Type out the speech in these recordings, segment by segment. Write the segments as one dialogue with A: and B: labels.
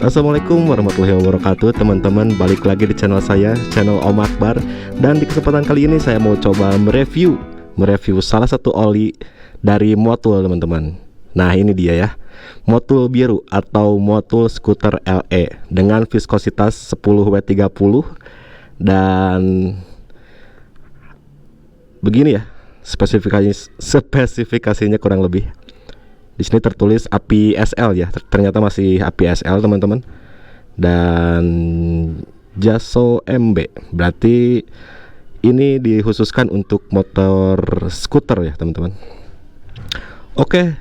A: Assalamualaikum warahmatullahi wabarakatuh teman-teman. Balik lagi di channel saya, channel Om Akbar. Dan di kesempatan kali ini saya mau coba mereview salah satu oli dari Motul teman-teman. Nah ini dia ya, Motul biru atau Motul Scooter LE dengan viskositas 10W30. Dan begini ya spesifikasinya kurang lebih. Di sini tertulis API SL ya, ternyata masih API SL teman-teman. Dan Jaso MB, berarti ini dikhususkan untuk motor skuter ya teman-teman. Oke,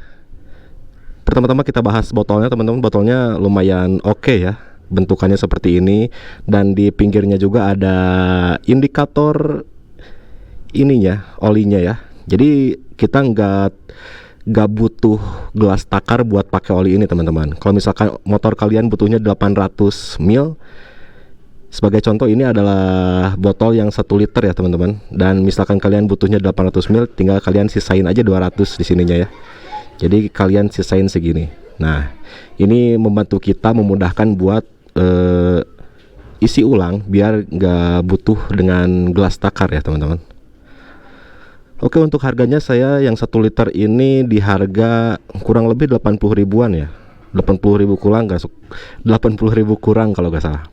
A: pertama-tama kita bahas botolnya teman-teman. Botolnya lumayan oke ya, bentukannya seperti ini. Dan di pinggirnya juga ada indikator ininya, olinya ya. Jadi kita nggak butuh gelas takar buat pakai oli ini teman-teman. Kalau misalkan motor kalian butuhnya 800 ml, sebagai contoh ini adalah botol yang 1 liter ya teman-teman. Dan misalkan kalian butuhnya 800 ml, tinggal kalian sisain aja 200 di sininya ya. Jadi kalian sisain segini. Nah ini membantu kita, memudahkan buat isi ulang biar nggak butuh dengan gelas takar ya teman-teman. Oke, untuk harganya saya yang 1 liter ini di harga kurang lebih 80 ribuan ya. 80 ribu kurang nggak, 80 ribu kurang kalau nggak salah.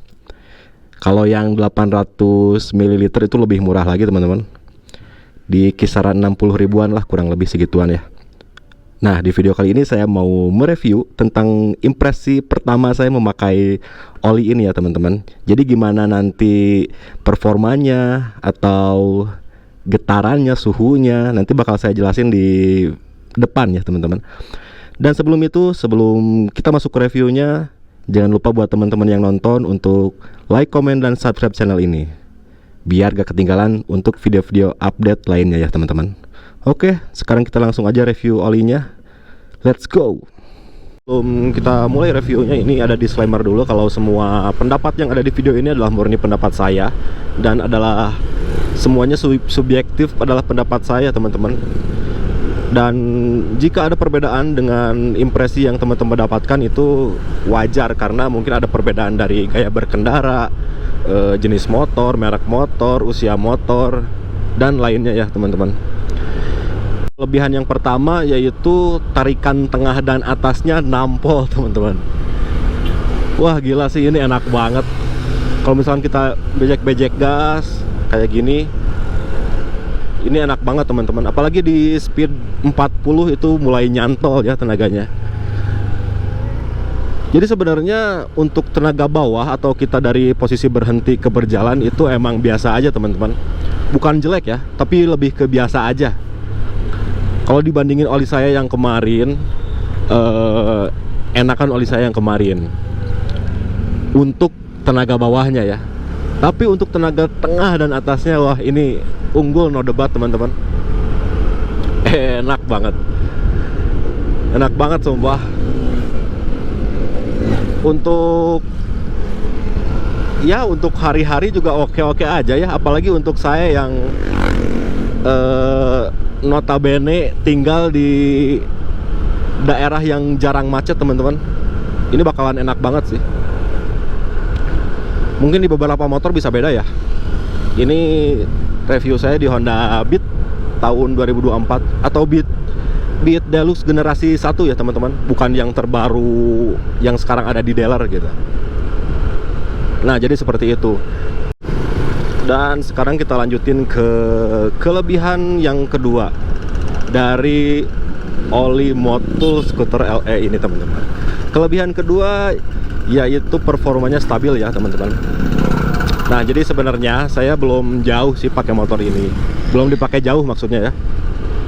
A: Kalau yang 800 ml itu lebih murah lagi teman-teman, di kisaran 60 ribuan lah, kurang lebih segituan ya. Nah di video kali ini saya mau mereview tentang impresi pertama saya memakai oli ini ya teman-teman. Jadi gimana nanti performanya atau getarannya, suhunya, nanti bakal saya jelasin di depan ya teman-teman. Dan sebelum itu, sebelum kita masuk ke reviewnya, jangan lupa buat teman-teman yang nonton untuk like, comment, dan subscribe channel ini, biar gak ketinggalan untuk video-video update lainnya ya teman-teman. Oke, sekarang kita langsung aja review olinya. Let's go. Sebelum kita mulai reviewnya, ini ada disclaimer dulu kalau semua pendapat yang ada di video ini adalah murni pendapat saya dan adalah semuanya subjektif, adalah pendapat saya teman-teman. Dan jika ada perbedaan dengan impresi yang teman-teman dapatkan itu wajar, karena mungkin ada perbedaan dari gaya berkendara, jenis motor, merek motor, usia motor, dan lainnya ya teman-teman. Kelebihan yang pertama yaitu tarikan tengah dan atasnya nampol teman-teman. Wah gila sih, ini enak banget. Kalau misalkan kita bejek-bejek gas kayak gini, ini enak banget teman-teman. Apalagi di speed 40 itu mulai nyantol ya tenaganya. Jadi sebenarnya untuk tenaga bawah atau kita dari posisi berhenti ke berjalan itu emang biasa aja teman-teman. Bukan jelek ya, tapi lebih ke biasa aja. Kalau dibandingin oli saya yang kemarin, enakan oli saya yang kemarin untuk tenaga bawahnya ya. Tapi untuk tenaga tengah dan atasnya, wah ini unggul, no debat teman-teman. Enak banget, enak banget sumpah. Untuk ya untuk hari-hari juga oke-oke aja ya. Apalagi untuk saya yang notabene tinggal di daerah yang jarang macet teman-teman, ini bakalan enak banget sih. Mungkin di beberapa motor bisa beda ya. Ini review saya di Honda Beat tahun 2024 atau Beat Deluxe generasi 1 ya teman-teman, bukan yang terbaru yang sekarang ada di dealer gitu. Nah jadi seperti itu. Dan sekarang kita lanjutin ke kelebihan yang kedua dari oli Motul Scooter LE ini teman-teman. Kelebihan kedua yaitu performanya stabil ya teman-teman. Nah jadi sebenarnya saya belum jauh sih pakai motor ini, belum dipakai jauh maksudnya ya.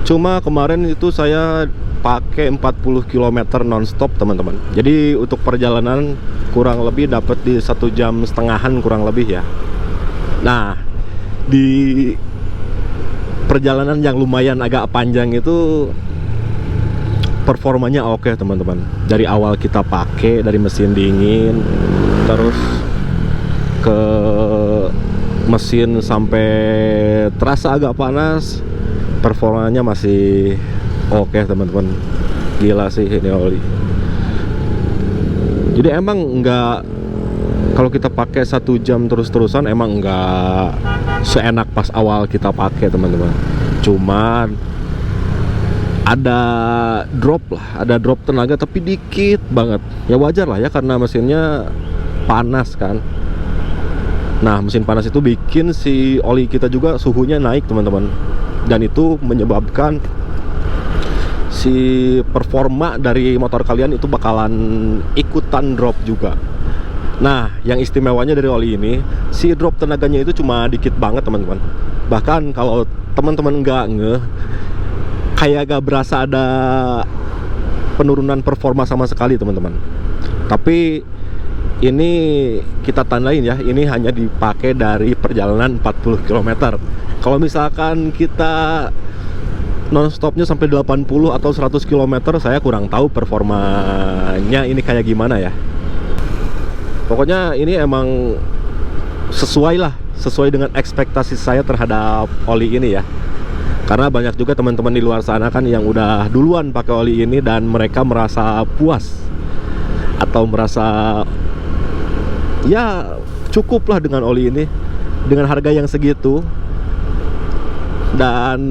A: Cuma kemarin itu saya pakai 40 km nonstop teman-teman. Jadi untuk perjalanan kurang lebih dapat di 1 jam setengahan kurang lebih ya. Nah di perjalanan yang lumayan agak panjang itu performanya oke teman-teman. Dari awal kita pakai, dari mesin dingin terus ke mesin sampai terasa agak panas, performanya masih oke teman-teman. Gila sih ini oli. Jadi Jadi emang nggak, kalau kita pakai 1 jam terus-terusan emang nggak seenak pas awal kita pakai teman-teman. Cuman ada drop lah, ada drop tenaga tapi dikit banget. Ya wajar lah ya karena mesinnya panas kan. Nah, mesin panas itu bikin si oli kita juga suhunya naik teman-teman. Dan itu menyebabkan si performa dari motor kalian itu bakalan ikutan drop juga. Nah, yang istimewanya dari oli ini, si drop tenaganya itu cuma dikit banget teman-teman. Bahkan kalau teman-teman nggak ngeh, kayak gak berasa ada penurunan performa sama sekali teman-teman. Tapi ini kita tandain ya, ini hanya dipakai dari perjalanan 40 km. Kalau misalkan kita non-stopnya sampai 80 atau 100 km, saya kurang tahu performanya ini kayak gimana ya. Pokoknya ini emang sesuai dengan ekspektasi saya terhadap oli ini ya. Karena banyak juga teman-teman di luar sana kan yang udah duluan pakai oli ini dan mereka merasa puas atau merasa ya cukup lah dengan oli ini dengan harga yang segitu. Dan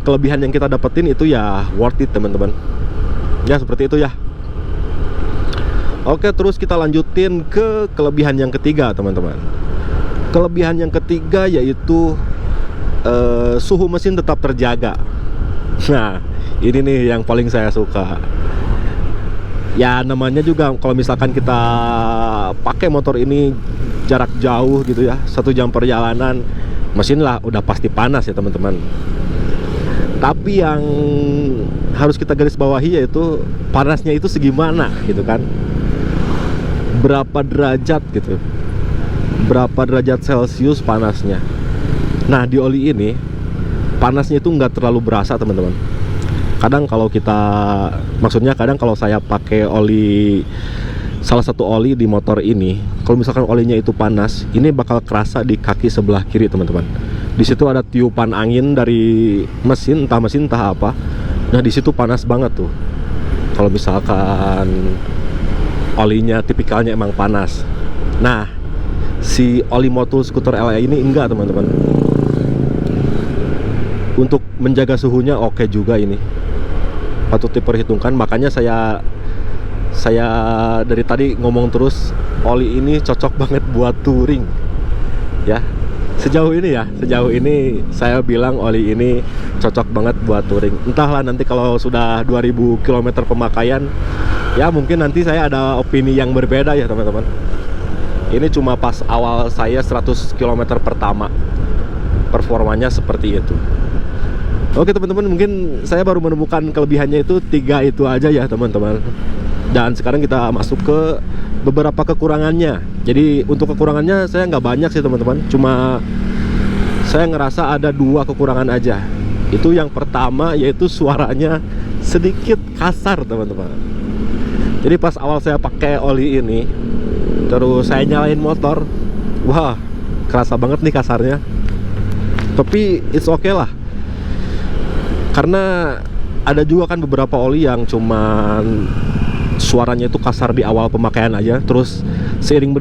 A: kelebihan yang kita dapetin itu ya worth it teman-teman. Ya seperti itu ya. Oke, terus kita lanjutin ke kelebihan yang ketiga teman-teman. Kelebihan yang ketiga yaitu suhu mesin tetap terjaga. Nah, ini nih yang paling saya suka. Ya namanya juga kalau misalkan kita pakai motor ini jarak jauh gitu ya, 1 jam perjalanan, mesin lah udah pasti panas ya teman-teman. Tapi yang harus kita garis bawahi yaitu panasnya itu segimana gitu kan. Berapa derajat gitu, berapa derajat Celcius panasnya. Nah, di oli ini panasnya itu nggak terlalu berasa teman-teman. Kadang kalau kita, maksudnya kadang kalau saya pakai oli, salah satu oli di motor ini, kalau misalkan olinya itu panas, ini bakal kerasa di kaki sebelah kiri teman-teman. Di situ ada tiupan angin dari mesin entah apa. Nah, di situ panas banget tuh. Kalau misalkan olinya tipikalnya emang panas. Nah, si oli Motul Scooter LE ini enggak teman-teman. Untuk menjaga suhunya oke juga ini, patut diperhitungkan. Makanya saya dari tadi ngomong terus, oli ini cocok banget buat touring ya. Sejauh ini saya bilang oli ini cocok banget buat touring. Entahlah nanti kalau sudah 2000 km pemakaian, ya mungkin nanti saya ada opini yang berbeda ya teman-teman. Ini cuma pas awal saya 100 km pertama performanya seperti itu. Oke teman-teman, mungkin saya baru menemukan kelebihannya itu 3 itu aja ya teman-teman. Dan sekarang kita masuk ke beberapa kekurangannya. Jadi untuk kekurangannya saya nggak banyak sih teman-teman, cuma saya ngerasa ada 2 kekurangan aja. Itu yang pertama yaitu suaranya sedikit kasar teman-teman. Jadi pas awal saya pakai oli ini, terus saya nyalain motor, wah kerasa banget nih kasarnya. Tapi it's okay lah, karena ada juga kan beberapa oli yang cuman suaranya itu kasar di awal pemakaian aja, terus seiring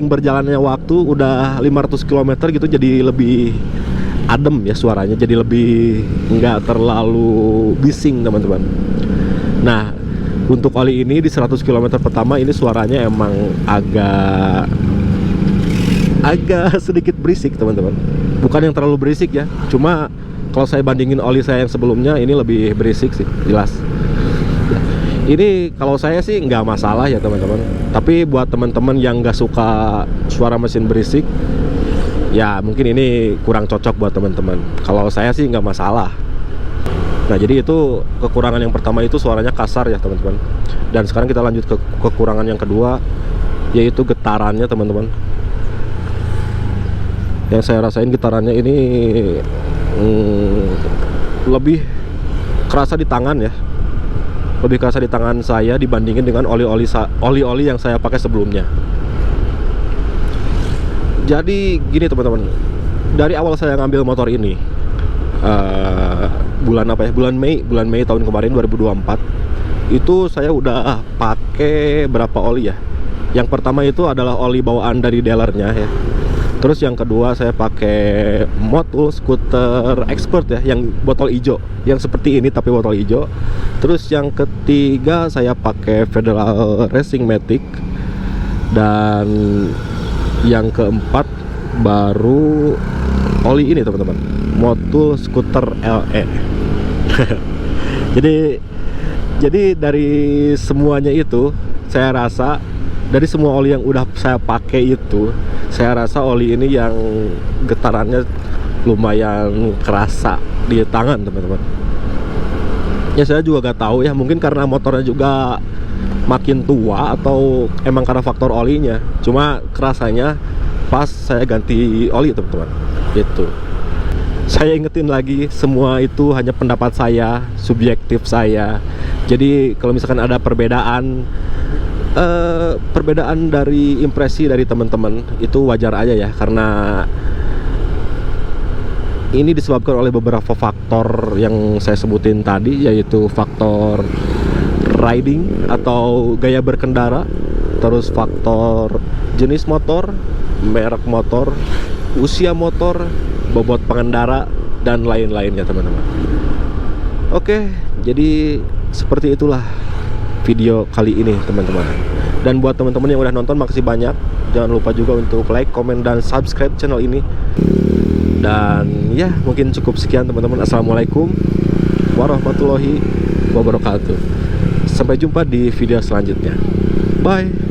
A: berjalannya waktu udah 500 km gitu jadi lebih adem ya suaranya, jadi lebih nggak terlalu bising teman-teman. Nah, untuk oli ini di 100 km pertama ini suaranya emang agak sedikit berisik teman-teman. Bukan yang terlalu berisik ya, cuma kalau saya bandingin oli saya yang sebelumnya, ini lebih berisik sih, jelas. Ini kalau saya sih nggak masalah ya teman-teman. Tapi buat teman-teman yang nggak suka suara mesin berisik, ya mungkin ini kurang cocok buat teman-teman. Kalau saya sih nggak masalah. Nah, jadi itu kekurangan yang pertama, itu suaranya kasar ya teman-teman. Dan sekarang kita lanjut ke kekurangan yang kedua, yaitu getarannya teman-teman. Yang saya rasain getarannya ini lebih kerasa di tangan ya, lebih kerasa di tangan saya dibandingin dengan oli-oli yang saya pakai sebelumnya. Jadi gini teman-teman, dari awal saya ngambil motor ini bulan Mei tahun kemarin 2024, itu saya udah pakai berapa oli ya. Yang pertama itu adalah oli bawaan dari dealernya ya. Terus yang kedua saya pakai Motul Scooter Expert ya, yang botol hijau, yang seperti ini tapi botol hijau. Terus yang ketiga saya pakai Federal Racing Matic. Dan yang keempat baru oli ini teman-teman, Motul Scooter LE. Jadi dari semuanya itu saya rasa, dari semua oli yang udah saya pakai itu, saya rasa oli ini yang getarannya lumayan kerasa di tangan teman-teman. Ya saya juga gak tahu ya, mungkin karena motornya juga makin tua atau emang karena faktor olinya. Cuma kerasanya pas saya ganti oli teman-teman gitu. Saya ingetin lagi, semua itu hanya pendapat saya, subjektif saya. Jadi kalau misalkan ada perbedaan dari impresi dari teman-teman, itu wajar aja ya, karena ini disebabkan oleh beberapa faktor yang saya sebutin tadi, yaitu faktor riding atau gaya berkendara, terus faktor jenis motor, merek motor, usia motor, bobot pengendara, dan lain-lainnya teman-teman. Oke, jadi seperti itulah video kali ini teman-teman. Dan buat teman-teman yang udah nonton, makasih banyak. Jangan lupa juga untuk like, komen, dan subscribe channel ini. Dan ya, mungkin cukup sekian teman-teman. Assalamualaikum warahmatullahi wabarakatuh. Sampai jumpa di video selanjutnya. Bye.